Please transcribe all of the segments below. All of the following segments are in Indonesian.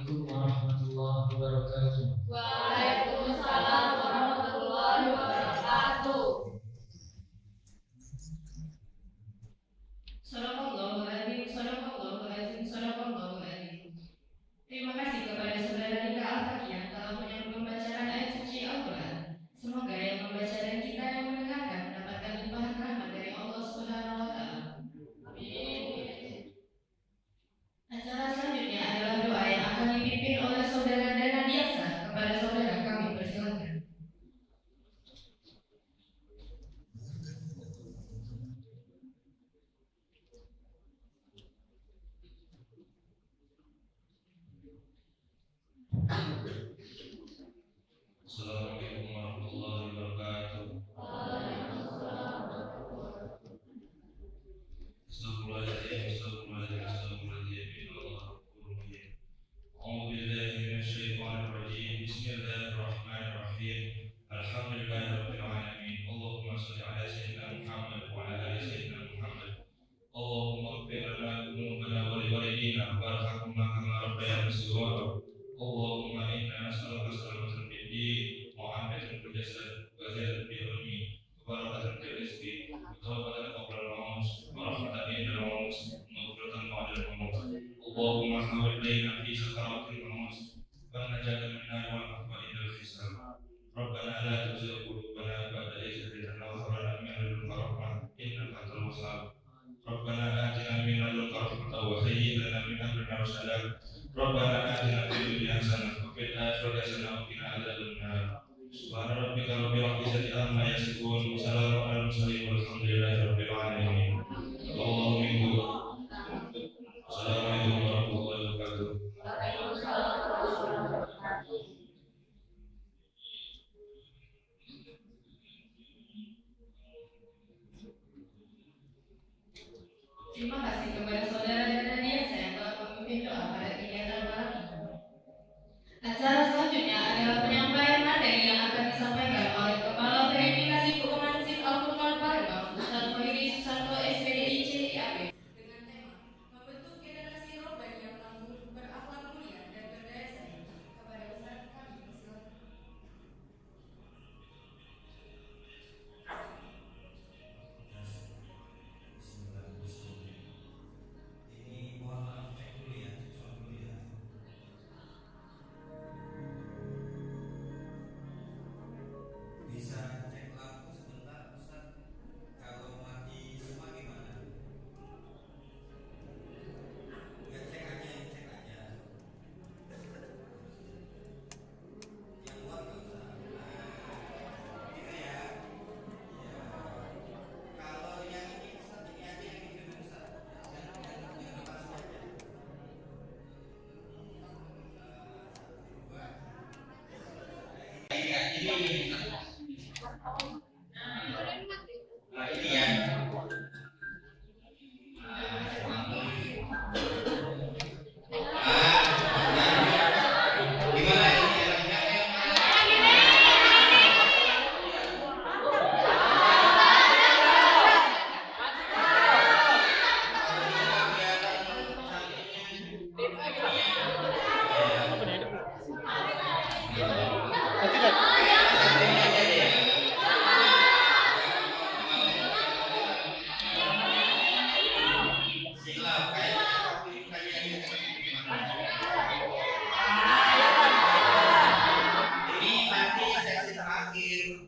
Assalamualaikum warahmatullahi wabarakatuh. Waalaikumsalam warahmatullahi wabarakatuh. Sadaqallahul azim, sadaqallahul azim. Terima kasih kepada saudara Rika Al-Fakiyah telah menyambung bacaan ayat suci Al-Quran. Semoga yang membaca dan kita yang mendengarkan mendapatkan limpahan rahmat dari Allah Subhanahu wa Ta'ala. Amin. Acara selanjutnya adalah doa yang akan dipimpin oleh saudara Dana Diaksa. Kepada saudara kami persilakan. Assalamualaikum warahmatullahi wabarakatuh. Astagfirullahaladzim, astagfirullahaladzim, astagfirullahaladzim. Innallahirrahmanirrahim. A'udzu billahi minasyaitonir rajim. Bismillahirrahmanirrahim. Alhamdulillahirabbil alamin. Allahumma shalli ala sayyidina Muhammad wa ala ali sayyidina Muhammad. Allahumma ighfir lana dhunubana wa li walidina warhamhuma kama rabbayana shighara. Allahumma inna nas'aluka salamatan fid din wa afiyatan fil jasad wa ziyadatan fil ilmi wa barakatan fil rizqi wa tawbatan qabla al-maut wa rahmatan inda al-maut wa maghfiratan ba'da al-maut. Allahumma hawwil baina fi sakaratil maut wa najatan min nar wal afwa inda al-hisab. Rabbana la tuzigh qulubana ba'da idh hadaytana wa hab lana min ladunka rahmah innaka antal wahhab. Rabbana atina min ladunka rahmatan wa hayyi' lana min amrina rashada. Rabbana atina fid dunya hasanah wa fil akhirati hasanah wa qina adzabannar. Subhana rabbika rabbil izzati amma yasifun wa salamun alal mursalin walhamdulillahi rabbil alamin. Allahu minggu. Assalamualaikum warahmatullahi wabarakatuh. Terima kasih kepada saudara Dana Diaksa yang telah memimpin doa pada kegiatan malam ini. Acara selanjutnya adalah penyampaian materi yang akan disampaikan oleh Kepala Verifikasi Komandan Al-Quran Palembang, Ustaz Muhyiddin Susanto SPDI CIAP, dengan tema membentuk generasi robbani yang tangguh, berakhlak mulia dan berdaya saing. Kepada Ustaz kami persilakan. Ini mohon maaf cek dulu ya, cek sound dulu ya. Bisa cek lampu sebentar Ustaz. Kalau mati semua gimana? Ya cek aja, cek aja. Yang luar nggak usah. Gitu ya. Ya. Kalau yang ini Ustaz, ini aja yang ini dulu Ustaz. Yang depan saja. Iya, ini. Nah, ini ya. Gimana ini enaknya? Silap kayaknya ini nanti sesi terakhir.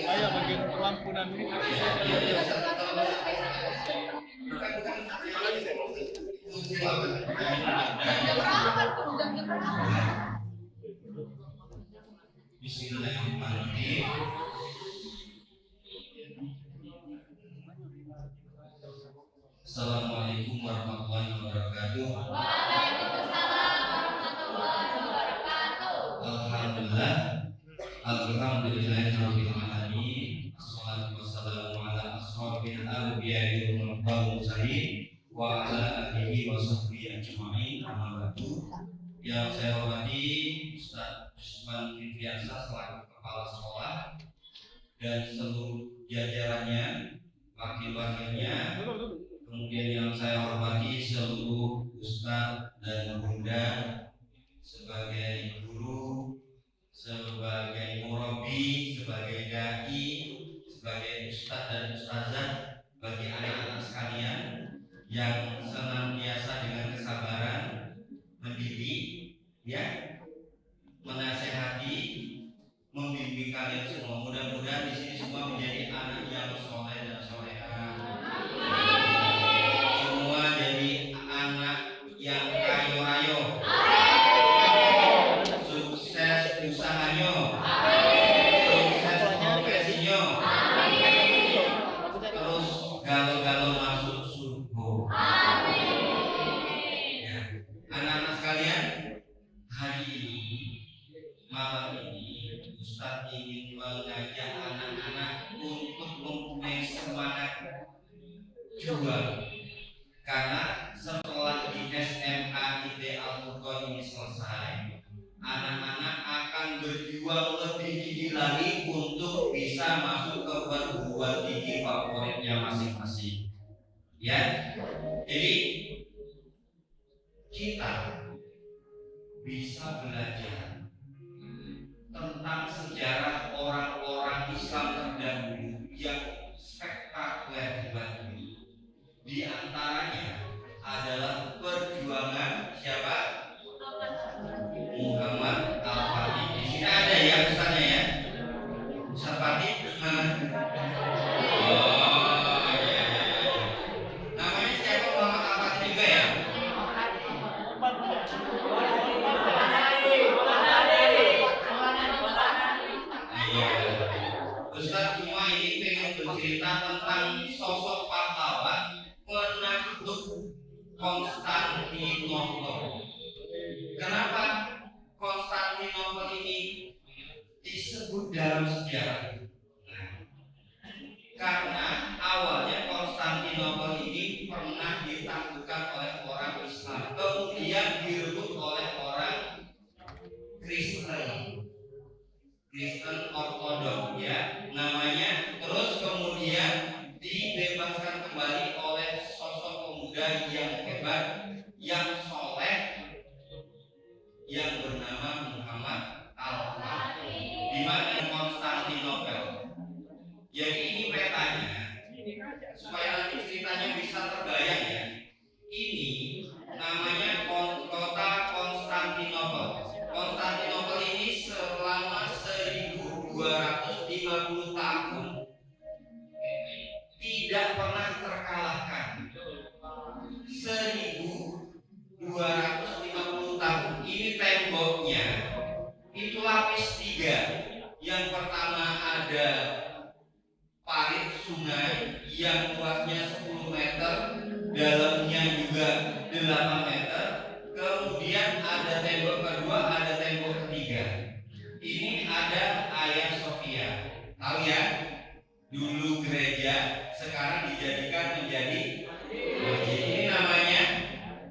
Ayo bagian pelampunan ini. Bismillahirrahmanirrahim. Assalamualaikum warahmatullahi wabarakatuh. Waalaikumsalam warahmatullahi wabarakatuh. Alhamdulillah. Alhamdulillahirabbil alamin. Wassalatu wassalamu ala asrofil anbiya'i wal mursalin wa ala alihi wa sahbihi ajma'in. Amma ba'du. Yang saya hormati Ustaz Usman Fitriansa selaku Kepala Sekolah dan seluruh jajarannya, wakil-wakilnya, Kemudian yang saya hormati seluruh ustadz dan bunda sebagai guru, sebagai murabi, sebagai dai, sebagai ustadz dan ustazah, bagi anak-anak sekalian yang senantiasa dengan kesabaran mendidik, ya, menasehati, membimbing kalian semua. Mudah-mudahan di sini semua menjadi anak yang soleh dan solehah. Semua jadi anak yang rayo-rayo, sukses usahanya, sukses profesinya, terus galau-galau masuk surga. Ya. Anak-anak sekalian, hari ini, malam ini, Ustadz ingin mengajak anak-anak untuk mempunyai semangat juang. Karena setelah di SMA IT Al-Furqan ini selesai, anak-anak akan berjuang lebih tinggi lagi untuk bisa masuk ke perguruan tinggi favoritnya masing-masing. Ya, jadi kita bisa belajar tentang sejarah orang-orang Islam terdahulu yang spektakuler hebat ini. Di antaranya adalah perjuangan siapa? Muhammad Al-Fatih. Di sini ada ya Ustaznya ya. Ustaz Fatih mana? Oh iya. Namanya siapa? Muhammad Al-Fatih juga ya? Iya. Ustaz cuma ini pengen bercerita tentang sosok pahlawan penakluk Konstantinopel. Kenapa Konstantinopel ini disebut dalam sejarah? Karena awalnya Konstantinopel ini pernah ditaklukkan oleh orang Islam, kemudian direbut oleh orang Kristen Ortodok ya namanya, terus kemudian dibebaskan kembali oleh sosok pemuda yang hebat, yang soleh, yang bernama Muhammad Al-Fatih. Di mana Konstantinopel? Jadi ini petanya supaya nanti ceritanya bisa terbayang ya. Ini namanya kota Konstantinopel. Konstantinopel ini selama 1250 tahun tidak pernah terkalahkan. 1250 tahun ini temboknya itu lapis 3. Yang pertama ada parit sungai yang luasnya 10 meter, dalamnya juga 8 meter. Kemudian ada tembok kedua, ada tembok ketiga. Ini ada Hagia Sophia. Tahu ya? Dulu gereja, sekarang dijadikan menjadi masjid. Ini namanya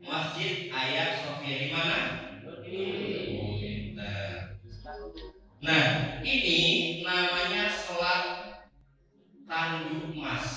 Masjid Hagia Sophia. Di mana? Nah, ini namanya Selat Tanduk Mas.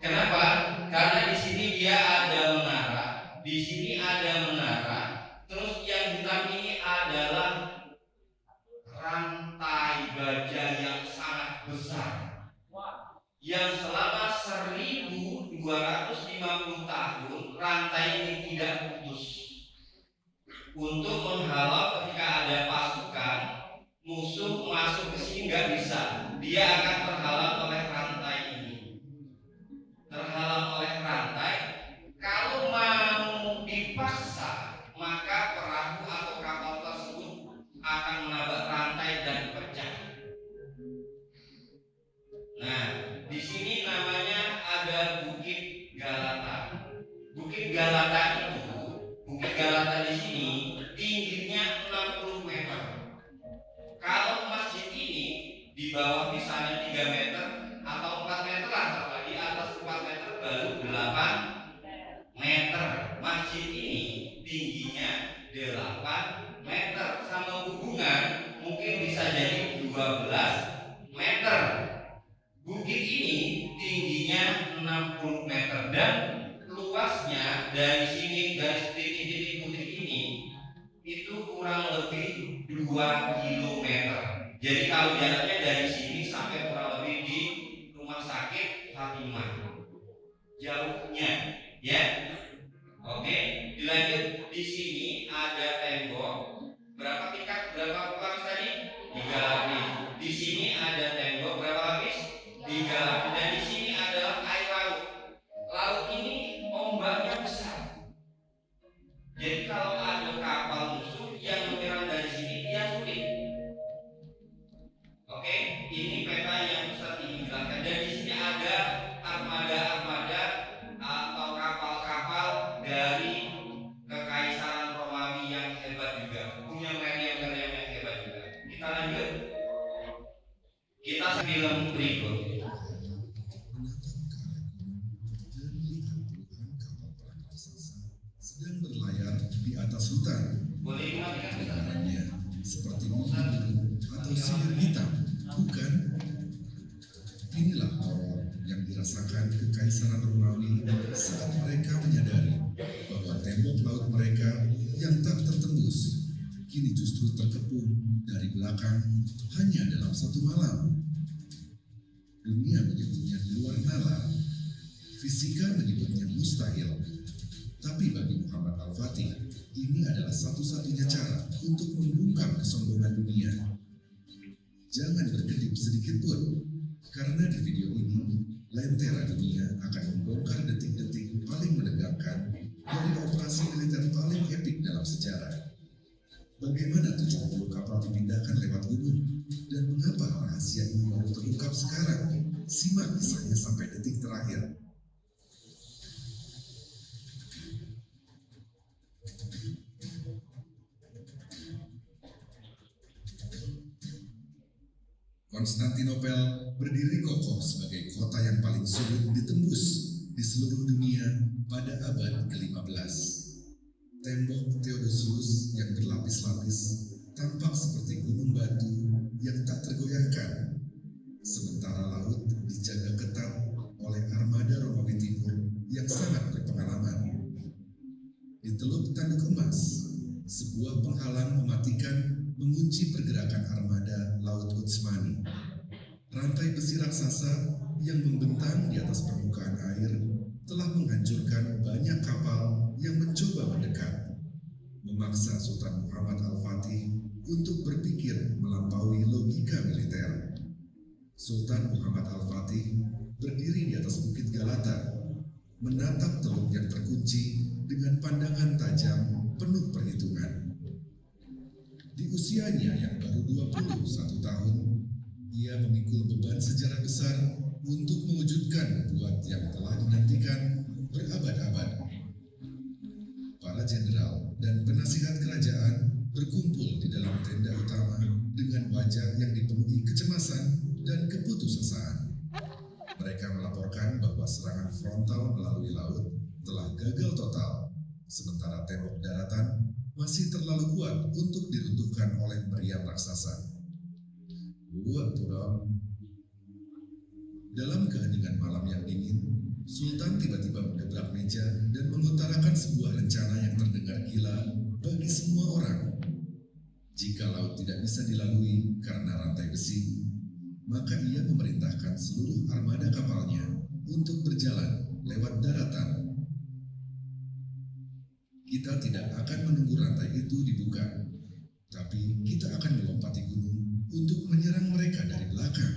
Kenapa? Karena di sini dia ada menara, di sini ada menara. Terus yang hitam ini adalah rantai baja yang sangat besar, yang selama 1250 tahun rantai ini tidak putus untuk menghalau ketika ada pasukan musuh masuk ke sini nggak bisa, dia akan terhalang oleh rantai ini. Terhalang oleh rantai, kalau mau dipaksa maka perahu atau kapal tersebut akan menabrak rantai dan pecah. Nah, di sini namanya ada Bukit Galata. Bukit Galata itu, Bukit Galata di sini tingginya 60 meter. Kalau masjid ini di bawah misalnya 3 meter atau 4 meter lah, di atas 4 meter baru 8 meter. Masjid ini tingginya 8 meter, sama hubungan mungkin bisa jadi 12 meter. Bukit ini tingginya 60 meter dan 2 kilometer. Jadi kalau jaraknya dari sini sampai kurang lebih di rumah sakit Fatimah, jauhnya, ya. Oke, dilanjut. Di sini ada tembok. Berapa tingkat? Berapa lapis tadi? 3 lapis. Di sini ada tembok. Berapa lapis? 3 lapis. Dan di sini adalah air laut. Laut ini ombaknya besar. Jadi kalau ada kapal musuh yang menyerang dari sini, dia sulit. Oke, ini peta yang Ustaz ingin jelaskan. Dan di sini ada armada-armada atau kapal-kapal dari Kekaisaran Romawi yang hebat juga, punya meriam-meriam yang hebat juga. Kita lanjut. Kita film berikut. Sedang berlayar di atas hutan. Boleh dimatikan? Kedengarannya seperti burung atau sihir hitam, bukan? Inilah horor yang dirasakan Kekaisaran Romawi saat mereka menyadari bahwa tembok laut mereka yang tak tertembus kini justru terkepung dari belakang hanya dalam 1 malam. Dunia menyebutnya di luar nalar, fisika menyebutnya mustahil. Tapi bagi Muhammad Al-Fatih, ini adalah satu-satunya cara untuk membungkam kesombongan dunia. Jangan berkedip sedikit pun, karena di video ini, Lentera Dunia akan membongkar detik-detik paling menegangkan dari operasi militer paling epik dalam sejarah. Bagaimana 70 kapal dipindahkan lewat gunung, dan mengapa rahasia ini baru terungkap sekarang? Simak kisahnya sampai detik terakhir. Konstantinopel berdiri kokoh sebagai kota yang paling sulit ditembus di seluruh dunia pada abad ke-15. Tembok Theodosius yang berlapis-lapis tampak seperti gunung batu yang tak tergoyahkan, sementara laut dijaga ketat oleh armada Romawi Timur yang sangat berpengalaman. Di Teluk Tanduk Emas, sebuah penghalang mematikan mengunci pergerakan armada Laut Utsmani. Rantai besi raksasa yang membentang di atas permukaan air telah menghancurkan banyak kapal yang mencoba mendekat, memaksa Sultan Muhammad Al-Fatih untuk berpikir melampaui logika militer. Sultan Muhammad Al-Fatih berdiri di atas Bukit Galata, menatap teluk yang terkunci dengan pandangan tajam penuh perhitungan. Di usianya yang baru 21 tahun, ia memikul beban sejarah besar untuk mewujudkan nubuat yang telah dinantikan berabad-abad. Para jenderal dan penasihat kerajaan berkumpul di dalam tenda utama dengan wajah yang dipenuhi kecemasan dan keputusasaan. Mereka melaporkan bahwa serangan frontal melalui laut telah gagal total, sementara tembok daratan masih terlalu kuat untuk diruntuhkan oleh meriam raksasa. Dalam keheningan malam yang dingin, Sultan tiba-tiba mendobrak meja dan mengutarakan sebuah rencana yang terdengar gila bagi semua orang. Jika laut tidak bisa dilalui karena rantai besi, maka ia memerintahkan seluruh armada kapalnya untuk berjalan lewat daratan. Kita tidak akan menunggu rantai itu dibuka, tapi kita akan melompati gunung untuk menyerang mereka dari belakang.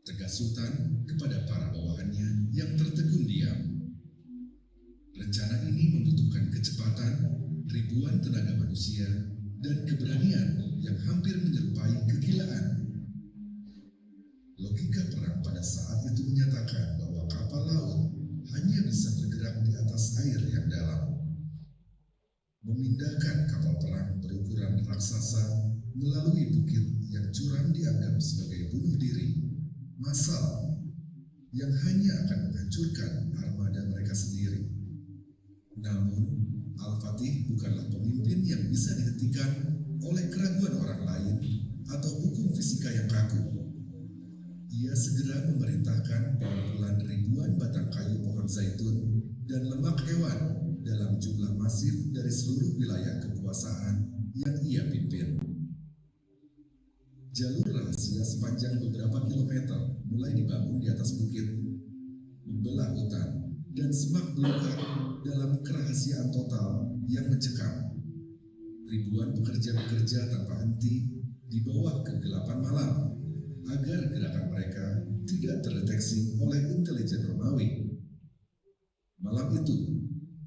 Tegas Sultan kepada para bawahannya yang tertegun diam. Rencana ini membutuhkan kecepatan, ribuan tenaga manusia, dan keberanian yang hampir menyerupai kegilaan. Logika perang pada saat itu menyatakan bahwa kapal laut hanya bisa bergerak di atas air yang dalam. Memindahkan kapal perang berukuran raksasa melalui bukit yang curam dianggap sebagai bunuh diri, massal, yang hanya akan menghancurkan armada mereka sendiri. Namun, Al-Fatih bukanlah pemimpin yang bisa dihentikan oleh keraguan orang lain atau hukum fisika yang kaku. Ia segera memerintahkan pengumpulan ribuan batang kayu pohon zaitun dan lemak hewan dalam jumlah masif dari seluruh wilayah kekuasaan yang ia pimpin. Jalur rahasia sepanjang beberapa kilometer mulai dibangun di atas bukit, membelah hutan, dan semak belukar dalam kerahasiaan total yang mencekam. Ribuan pekerja bekerja tanpa henti di bawah kegelapan malam agar gerakan mereka tidak terdeteksi oleh intelijen Romawi. Malam itu,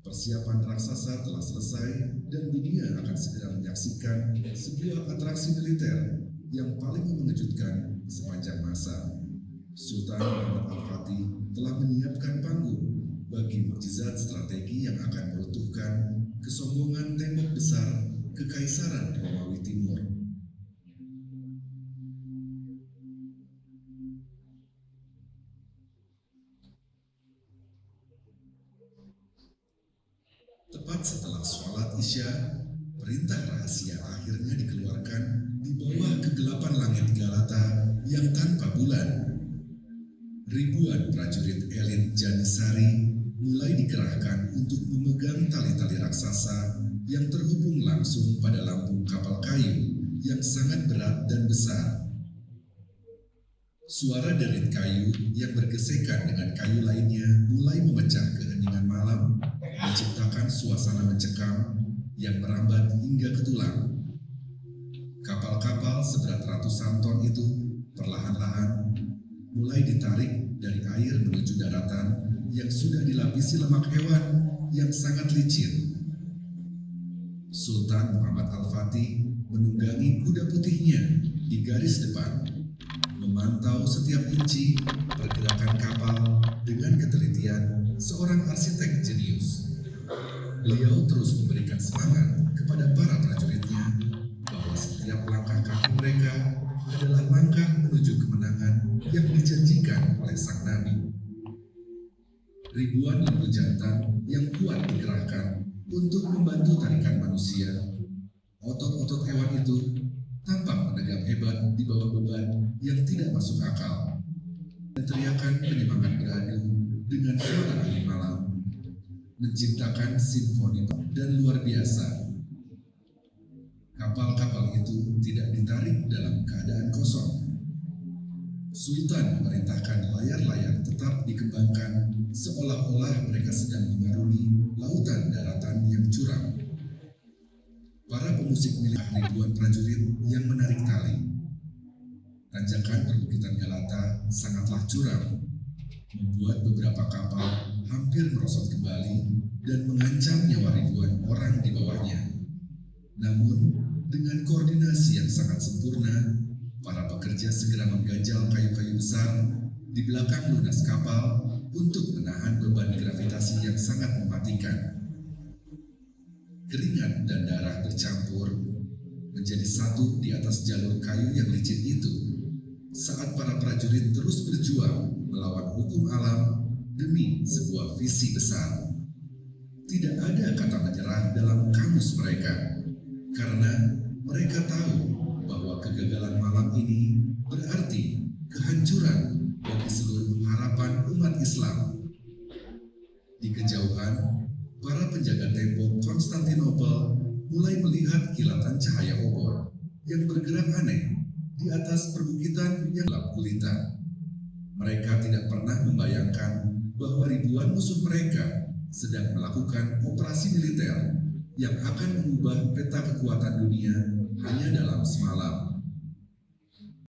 persiapan raksasa telah selesai dan dunia akan segera menyaksikan sebuah atraksi militer yang paling mengejutkan sepanjang masa. Sultan Muhammad Al-Fatih telah menyiapkan panggung bagi mukjizat strategi yang akan meruntuhkan kesombongan tembok besar Kekaisaran Romawi Timur. Tepat setelah sholat Isya, perintah rahasia akhirnya dikeluarkan di bawah kegelapan langit Galata yang tanpa bulan. Ribuan prajurit elit Janisari mulai dikerahkan untuk memegang tali-tali raksasa yang terhubung langsung pada lambung kapal kayu yang sangat berat dan besar. Suara derit kayu yang bergesekan dengan kayu lainnya mulai memecah keheningan malam, menciptakan suasana mencekam yang merambat hingga ke tulang. Kapal-kapal seberat ratusan ton itu perlahan-lahan mulai ditarik dari air menuju daratan yang sudah dilapisi lemak hewan yang sangat licin. Sultan Muhammad Al-Fatih menunggangi kuda putihnya di garis depan, memantau setiap inci pergerakan kapal dengan ketelitian seorang arsitek jenius. Beliau terus memberikan semangat kepada para prajuritnya bahwa setiap langkah kaki mereka adalah langkah menuju kemenangan yang dijanjikan oleh sang nabi. Ribuan lembu jantan yang kuat dikerahkan untuk membantu tarikan manusia. Otot-otot hewan itu tampak menegap hebat di bawah beban yang tidak masuk akal. Dan teriakan penyemangat beradu dengan suara angin malam menciptakan simfoni dan luar biasa. Kapal-kapal itu tidak ditarik dalam keadaan kosong. Sultan memerintahkan layar-layar tetap dikembangkan seolah-olah mereka sedang mengarungi lautan daratan yang curam. Para pemusik milik ribuan prajurit yang menarik tali. Tanjakan perbukitan Galata sangatlah curam, membuat beberapa kapal hampir merosot kembali dan mengancam nyawa ribuan orang di bawahnya. Namun, dengan koordinasi yang sangat sempurna, para pekerja segera mengganjal kayu-kayu besar di belakang lunas kapal untuk menahan beban gravitasi yang sangat mematikan. Keringat dan darah bercampur menjadi satu di atas jalur kayu yang licin itu saat para prajurit terus berjuang melawan hukum alam demi sebuah visi besar. Tidak ada kata menyerah dalam kamus mereka, karena mereka tahu bahwa kegagalan malam ini berarti kehancuran bagi seluruh harapan umat Islam. Di kejauhan, para penjaga tembok Konstantinopel mulai melihat kilatan cahaya obor yang bergerak aneh di atas perbukitan yang gelap gulita. Mereka tidak pernah membayangkan bahwa ribuan musuh mereka sedang melakukan operasi militer yang akan mengubah peta kekuatan dunia hanya dalam semalam.